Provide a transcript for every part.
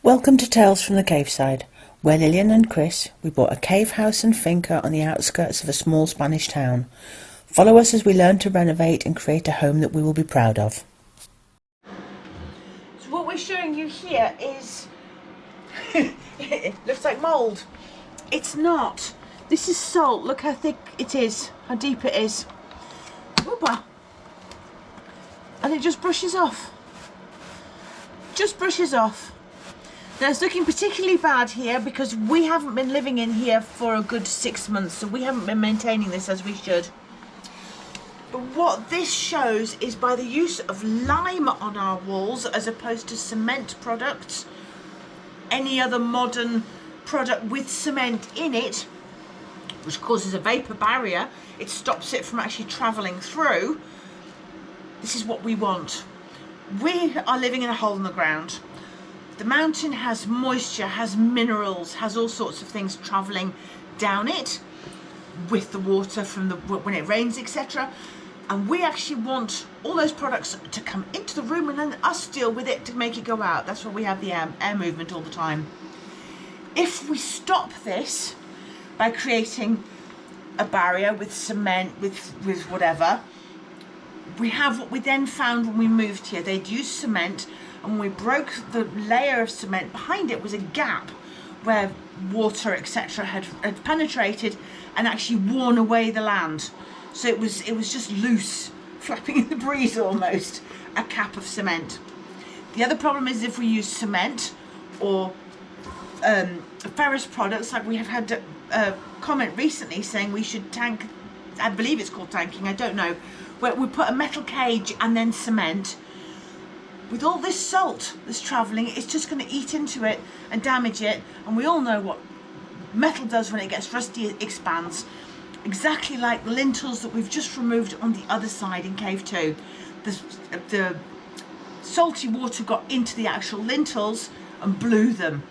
Welcome to Tales from the Caveside, where Lillian and Chris, we bought a cave house and finca on the outskirts of a small Spanish town. Follow us as we learn to renovate and create a home that we will be proud of. So what we're showing you here is, it looks like mould. It's not. This is salt. Look how thick it is, how deep it is. Oopa. And it just brushes off. Just brushes off. Now it's looking particularly bad here because we haven't been living in here for a good 6 months, so we haven't been maintaining this as we should. But what this shows is by the use of lime on our walls as opposed to cement products, any other modern product with cement in it, which causes a vapour barrier, it stops it from actually travelling through. This is what we want. We are living in a hole in the ground. The mountain has moisture, has minerals, has all sorts of things travelling down it with the water from when it rains, etc. And we actually want all those products to come into the room and then us deal with it to make it go out. That's why we have the air movement all the time. If we stop this by creating a barrier with cement, with whatever, we have what we then found when we moved here. They'd used cement, and when we broke the layer of cement, behind it was a gap where water, etc. had penetrated and actually worn away the land. So it was just loose, flapping in the breeze almost, a cap of cement. The other problem is if we use cement or ferrous products, like we have had a comment recently saying we should tank, I believe it's called tanking, I don't know, where we put a metal cage and then cement. With all this salt that's travelling, it's just going to eat into it and damage it. And we all know what metal does when it gets rusty, it expands. Exactly like the lintels that we've just removed on the other side in Cave 2. The salty water got into the actual lintels and blew them.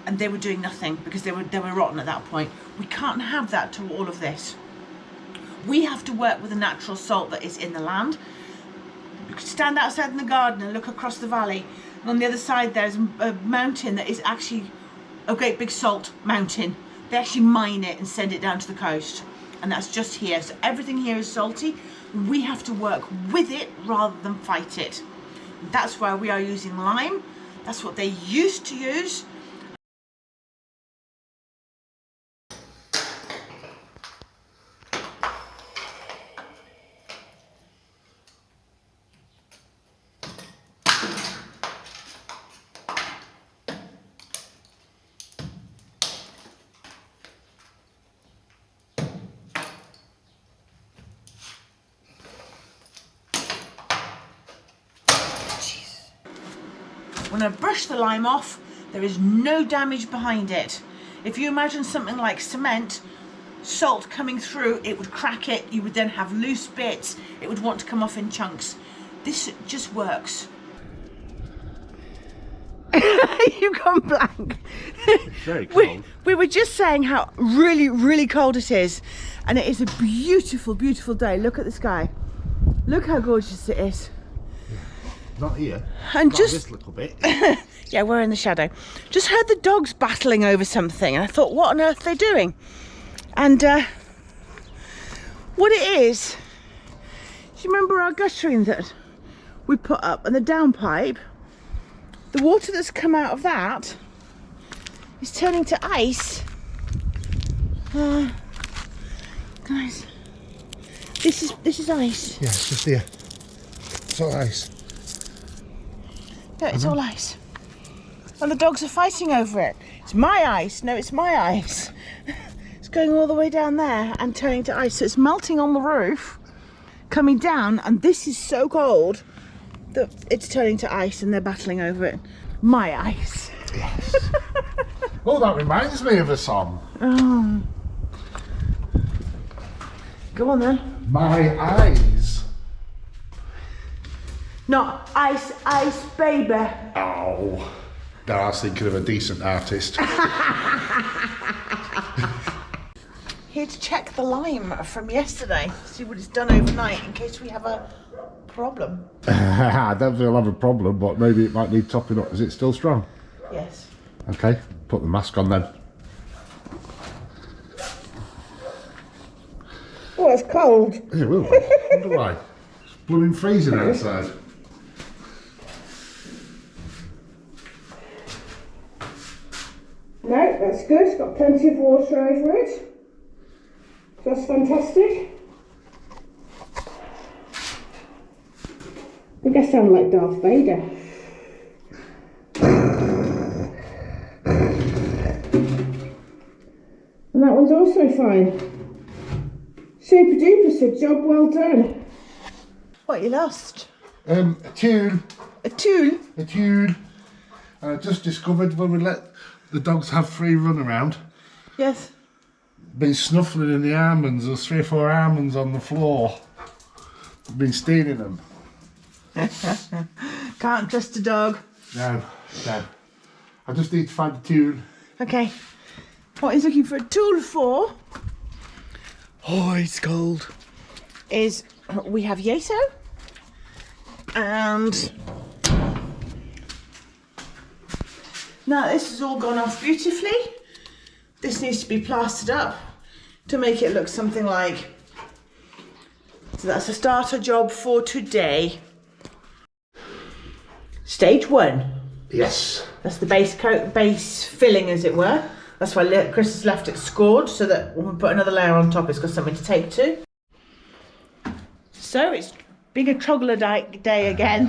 And they were doing nothing because they were rotten at that point. We can't have that to all of this. We have to work with the natural salt that is in the land. You could stand outside in the garden and look across the valley, and on the other side there's a mountain that is actually a great big salt mountain. They actually mine it and send it down to the coast, and that's just here. So everything here is salty. We have to work with it rather than fight it. That's why we are using lime. That's what they used to use. When I brush the lime off, there is no damage behind it. If you imagine something like cement, salt coming through, it would crack it, you would then have loose bits, it would want to come off in chunks. This just works. You've gone blank. It's very cold. We were just saying how really, really cold it is. And it is a beautiful, beautiful day. Look at the sky. Look how gorgeous it is. Not here. And not just this little bit. yeah, we're in the shadow. Just heard the dogs battling over something, and I thought, what on earth are they doing? And what it is, do you remember our guttering that we put up and the downpipe? The water that's come out of that is turning to ice. Guys, this is ice. Yeah, it's just here. It's all ice. No, it's all ice. And the dogs are fighting over it. It's my ice. No, it's my ice. It's going all the way down there and turning to ice. So it's melting on the roof, coming down, and this is so cold that it's turning to ice and they're battling over it. My ice. Yes. Oh, that reminds me of a song. Oh. Go on then. My eyes. Not ice, ice, baby. Oh. No, I was thinking of a decent artist. Here to check the lime from yesterday. See what it's done overnight in case we have a problem. I don't think I'll have a problem, but maybe it might need topping up. Is it still strong? Yes. Okay, put the mask on then. Oh, it's cold. Yeah, it will be. Wonder why. It's blooming freezing outside. No, that's good. It's got plenty of water over it. That's fantastic. I think I sound like Darth Vader. And that one's also fine. Super duper, so job well done. What, you lost? A tune. A tool? A tune. And I just discovered when we let the dogs have free run around, Yes. been snuffling in the almonds. There's 3 or 4 almonds on the floor. I've been stealing them. Can't trust a dog. No, no. I just need to find the tune. Okay. What he's looking for a tool for, oh, it's cold, is we have Yeso and now this has all gone off beautifully. This needs to be plastered up to make it look something like, so that's a starter job for today. Stage 1. Yes. That's the base coat, base filling as it were. That's why Chris has left it scored, so that when we put another layer on top, it's got something to take to. So it's being a troglodyte day again.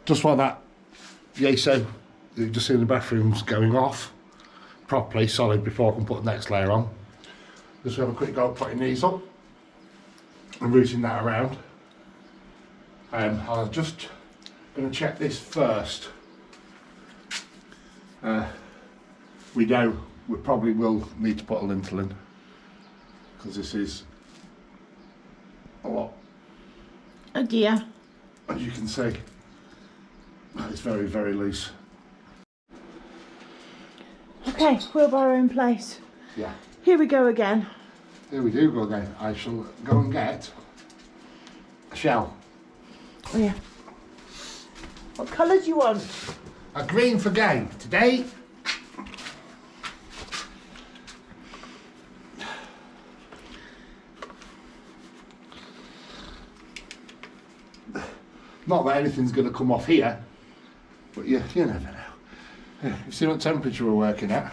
Just while that Yeso, you just see in the bathroom's going off properly, solid, before I can put the next layer on. Just have a quick go at putting these up and routing that around. I'm just going to check this first. We know we probably will need to put a lintel in because this is a lot. Oh dear. As you can see, it's very, very loose. Okay, wheelbarrow in place. Yeah. Here we go again. Here we do go again. I shall go and get a shell. Oh yeah. What colour do you want? A green for game today. Not that anything's going to come off here, but you never know. Yeah, you see what temperature we're working at?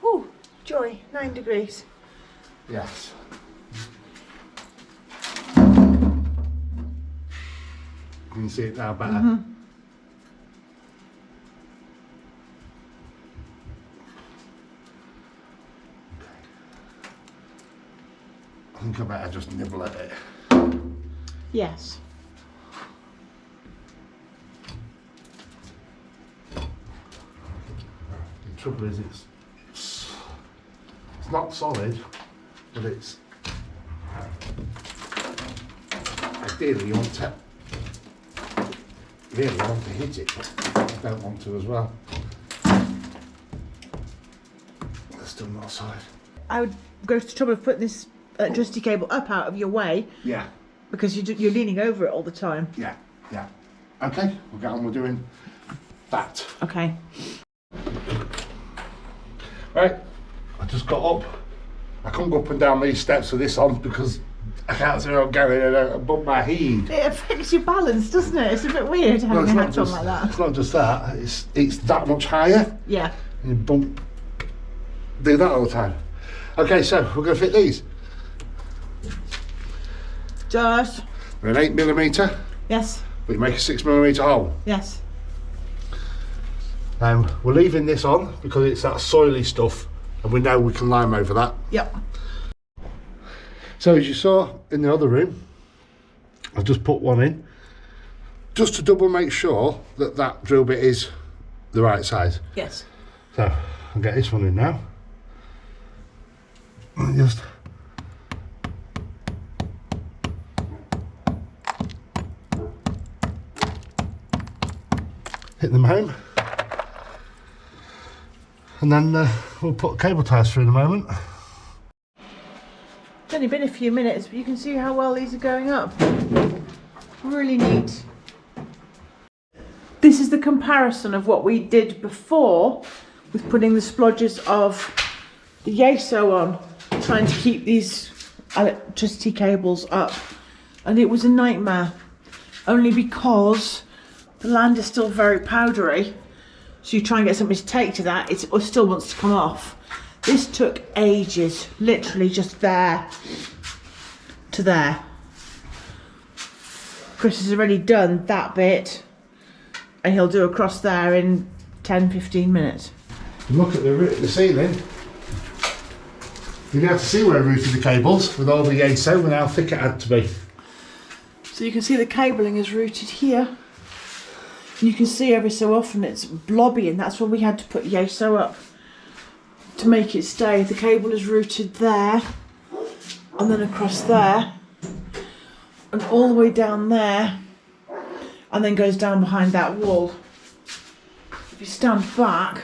Oh, joy, 9 degrees. Yes. You can see it now better. Mm-hmm. I think I better just nibble at it. Yes. The trouble is it's not solid, but it's ideally you want to really want to hit it, but you don't want to as well. They're still not solid. I would go to the trouble of putting this electricity cable up out of your way. Yeah. Because you're leaning over it all the time. Yeah, yeah. Okay, we'll get on with doing that. Okay. Right, I just got up. I couldn't go up and down these steps with this on because I can't see where I'm going and I bump my head. It affects your balance, doesn't it? It's a bit weird having a hat on like that. It's not just that, it's that much higher. Yeah. And you do that all the time. Okay, so we're going to fit these. Josh. They're an 8mm, Yes. but you make a 6mm hole. Yes. We're leaving this on because it's that soily stuff and we know we can lime over that. Yep. So as you saw in the other room, I've just put one in just to double make sure that that drill bit is the right size. Yes. So I'll get this one in now. And just hit them home. And then we'll put cable ties through in a moment. It's only been a few minutes, but you can see how well these are going up. Really neat. This this is the comparison of what we did before with putting the splodges of the Yeso on, trying to keep these electricity cables up. And it was a nightmare, only because the land is still very powdery. So you try and get something to take to that, it still wants to come off. This took ages, literally just there to there. Chris has already done that bit, and he'll do across there in 10-15 minutes. Look at the ceiling. You'll be able to see where I routed the cables with all the Yeso and how thick it had to be. So you can see the cabling is routed here. And you can see every so often it's blobby, and that's why we had to put Yeso up to make it stay. The cable is routed there, and then across there, and all the way down there, and then goes down behind that wall. If you stand back,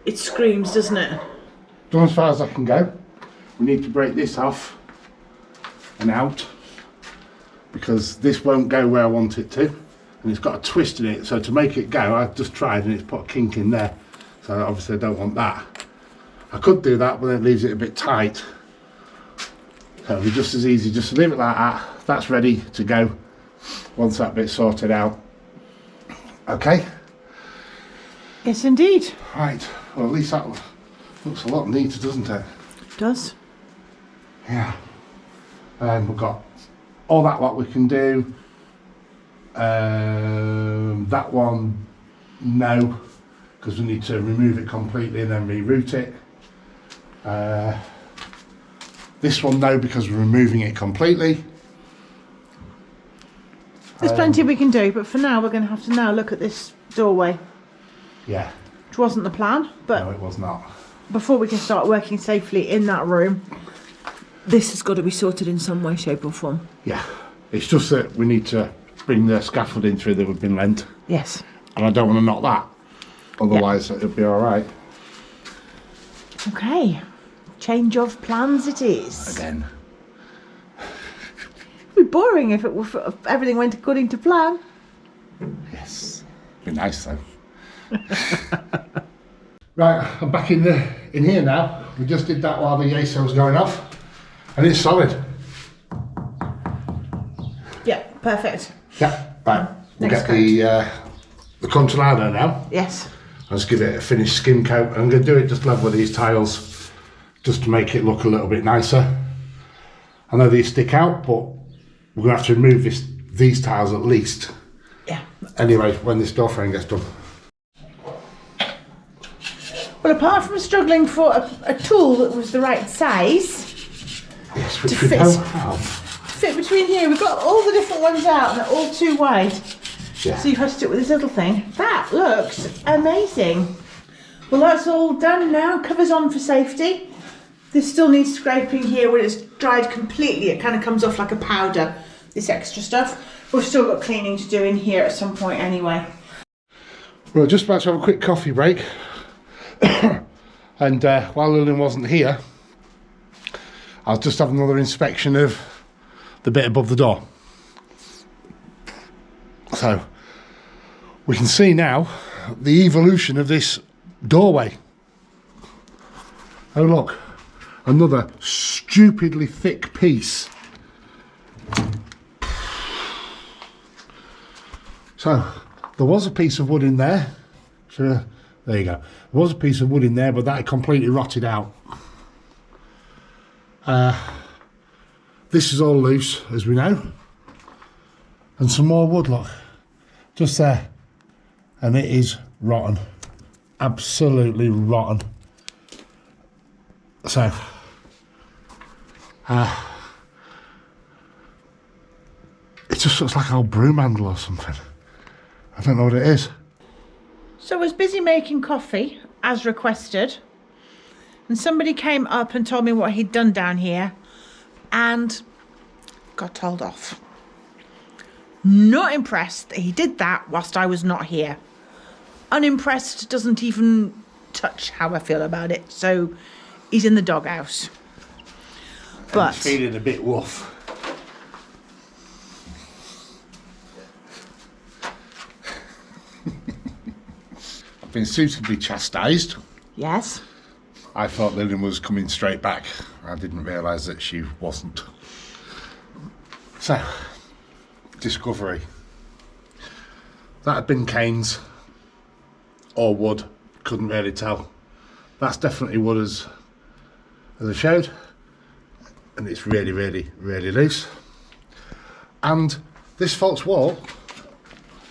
it screams, doesn't it? Done as far as I can go. We need to break this off and out, because this won't go where I want it to, and it's got a twist in it. So to make it go, I've just tried and it's put a kink in there. So obviously I don't want that. I could do that, but then it leaves it a bit tight. So it'll be just as easy just to leave it like that. That's ready to go once that bit's sorted out. Okay? Yes, indeed. Right, well at least that looks a lot neater, doesn't it? It does. Yeah. And we've got all that lot we can do. That one, no, because we need to remove it completely and then reroute it. This one, no, because we're removing it completely. There's plenty we can do, but for now we're going to have to now look at this doorway. Yeah. Which wasn't the plan, but No, it was not. before we can start working safely in that room, this has got to be sorted in some way, shape or form. Yeah. It's just that we need to bring the scaffolding through that we've been lent. Yes. And I don't want to knock that. Otherwise it'll be alright. Okay. Change of plans it is. Again. It'd be boring if everything went according to plan. Yes. Be nice though. Right, I'm back in here now. We just did that while the Yeso was going off, and it's solid. Yeah, perfect. Yeah, right. We'll Next get the controlado now. Yes. I'll just give it a finished skim coat. I'm going to do it just level with these tiles, just to make it look a little bit nicer. I know these stick out, but we're going to have to remove these tiles at least. Yeah. Anyway, when this door frame gets done. Well, apart from struggling for a tool that was the right size, Yes, which to we fit. don't have. fit between here, we've got all the different ones out and they're all too wide. Yeah. So you've had to do it with this little thing. That looks amazing. Well, that's all done now. Covers on for safety. This still needs scraping here when it's dried completely. It kind of comes off like a powder, this extra stuff. We've still got cleaning to do in here at some point anyway. We're just about to have a quick coffee break. And while Lillian wasn't here, I was just having another inspection of the bit above the door. So we can see now the evolution of this doorway. Oh look, another stupidly thick piece. So there was a piece of wood in there. Sure, there you go. There was a piece of wood in there, but that had completely rotted out. This is all loose, as we know. And some more wood, look. Just there. And it is rotten. Absolutely rotten. So, it just looks like an old broom handle or something. I don't know what it is. So I was busy making coffee, as requested. And somebody came up and told me what he'd done down here. And got told off. Not impressed that he did that whilst I was not here. Unimpressed doesn't even touch how I feel about it. So he's in the doghouse. But he's feeling a bit rough. been suitably chastised. Yes. I thought Lillian was coming straight back. I didn't realise that she wasn't. So, discovery. That had been canes or wood, couldn't really tell. That's definitely wood as I showed, and it's really, really, really loose. And this false wall,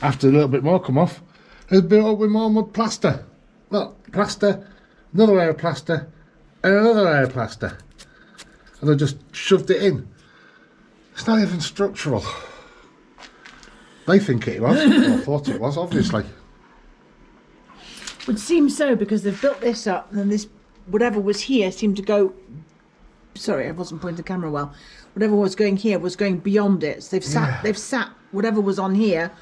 after a little bit more come off, has been up with more mud plaster. Look, plaster, another layer of plaster, and another layer of plaster. And I just shoved it in. It's not even structural. They think it was, or thought it was, obviously. Would seem so, because they've built this up, and then this, whatever was here seemed to go, sorry, I wasn't pointing the camera well. Whatever was going here was going beyond it. So they've sat whatever was on here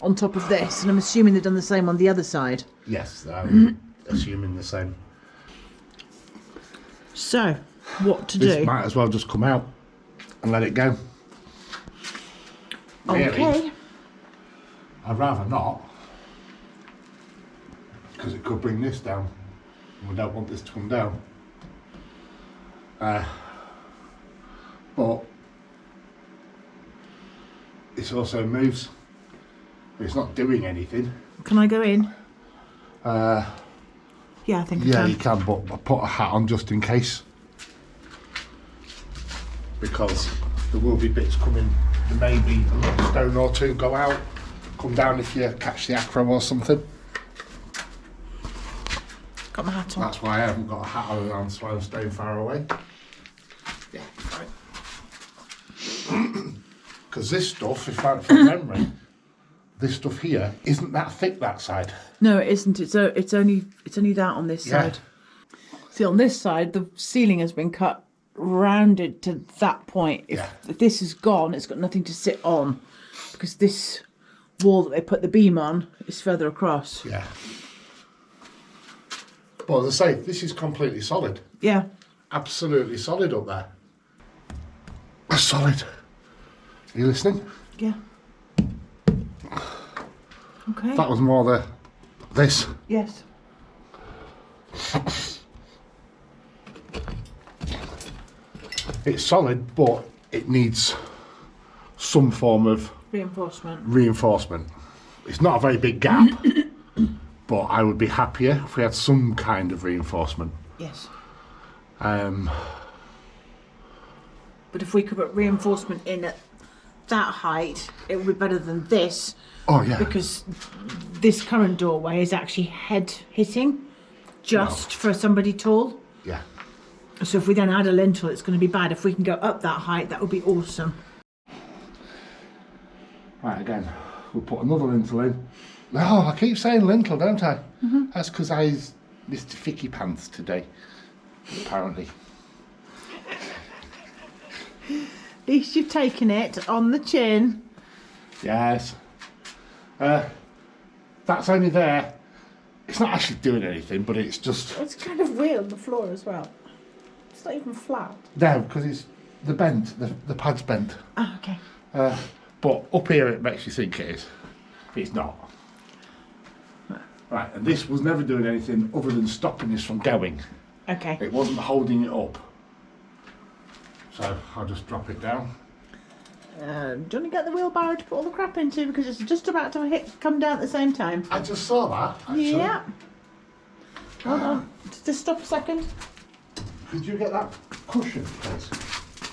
on top of this, and I'm assuming they've done the same on the other side. Yes, I'm assuming the same. So, what to This do? might as well just come out and let it go. Okay. Really, I'd rather not, because it could bring this down, and we don't want this to come down. But it also moves. It's not doing anything. Can I go in? Yeah, I think I Yeah, can. you can, but I put a hat on just in case, because there will be bits coming. There may be a little stone or two go out, come down if you catch the acro or something. Got my hat on. That's why I haven't got a hat on, so I'm staying far away. Yeah, right. Because this stuff, if I'm from memory, this stuff here isn't that thick that side. No, it isn't. It's only that on this Yeah. side. See, on this side, the ceiling has been cut rounded to that point. If this is gone, it's got nothing to sit on, because this wall that they put the beam on is further across. Yeah. But as I say, this is completely solid. Yeah. Absolutely solid up there. Solid. Are you listening? Yeah. Okay. That was more this. Yes. It's solid, but it needs some form of reinforcement. It's not a very big gap, but I would be happier if we had some kind of reinforcement. Yes. But if we could put reinforcement in at that height, it would be better than this. Oh yeah. Because this current doorway is actually head hitting, just for somebody tall. Yeah. So if we then add a lintel, it's going to be bad. If we can go up that height, that would be awesome. Right, again, we'll put another lintel in. Oh, I keep saying lintel, don't I? Mm-hmm. That's because I Mr. Ficky Pants today, apparently. At least you've taken it on the chin. Yes. That's only there. It's not actually doing anything, but it's just... It's kind of weird on the floor as well. It's not even flat. No, because it's the bent, the pad's bent. Oh, okay. But up here it makes you think it is. It's not. Right, and this was never doing anything other than stopping this from going. Okay. It wasn't holding it up. So I'll just drop it down. Do you want to get the wheelbarrow to put all the crap into, because it's just about to come down at the same time? I just saw that, actually. Yeah. Hold on. Just stop a second. Could you get that cushion, please?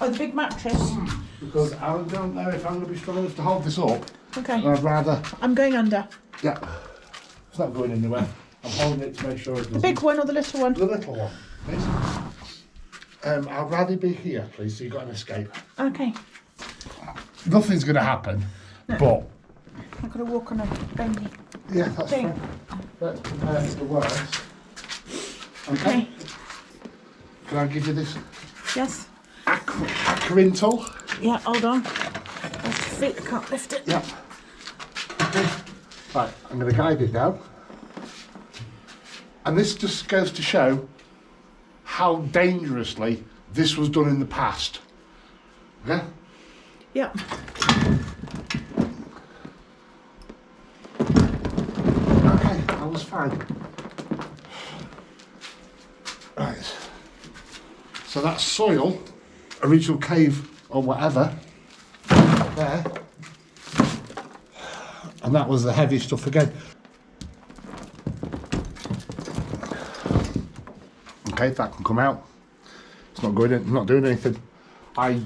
Oh, the big mattress. Because I don't know if I'm going to be strong enough to hold this up. Okay. And I'd rather... I'm going under. Yeah. It's not going anywhere. I'm holding it to make sure it doesn't. The big one or the little one? The little one, please. I'd rather be here, please, so you've got an escape. Okay. Nothing's going to happen, but... I've got to walk on a bendy Yeah, that's thing. fine. Let's prepare for the worst. Okay. Can I give you this Yes. acrintal? Yeah, hold on. That's the feet, I can't lift it. Yeah. Okay. Right, I'm going to guide it down. And this just goes to show how dangerously this was done in the past. Okay? Yeah. Okay, that was fine. So that soil, original cave or whatever, there, and that was the heavy stuff again. Okay, that can come out. It's not going in, not doing anything. I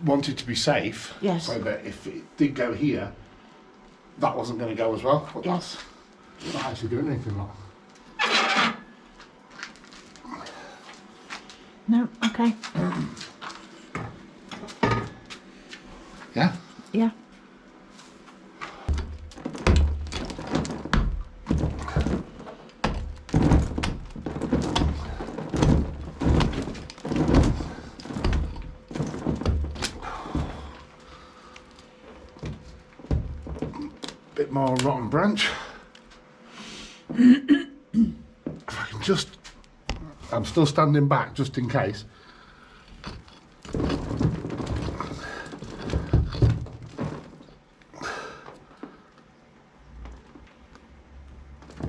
wanted to be safe, yes, so that if it did go here, that wasn't going to go as well. But yes, that's not actually doing anything. Like. no, okay, Yeah. yeah. Bit more rotten branch. If I can just, I'm still standing back just in case.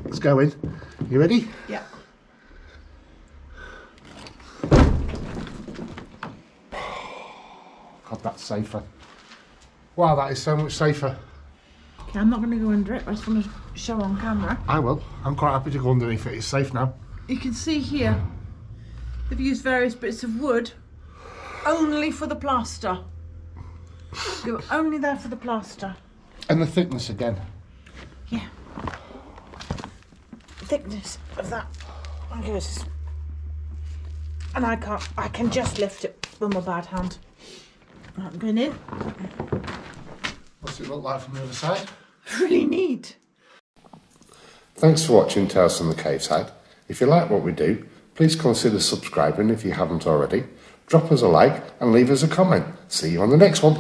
Let's go in. You ready? Yeah. God, that's safer. Wow, that is so much safer. Okay, I'm not going to go under it, I just want to show on camera. I will. I'm quite happy to go underneath it. It's safe now. You can see here, they've used various bits of wood only for the plaster. They were only there for the plaster. And the thickness again. Yeah. Thickness of that. Okay, and I can just lift it with my bad hand. Right, I'm going in. What's it look like from the other side? Really neat. Thanks for watching Tales from the Cave Side. If you like what we do, please consider subscribing if you haven't already. Drop us a like and leave us a comment. See you on the next one.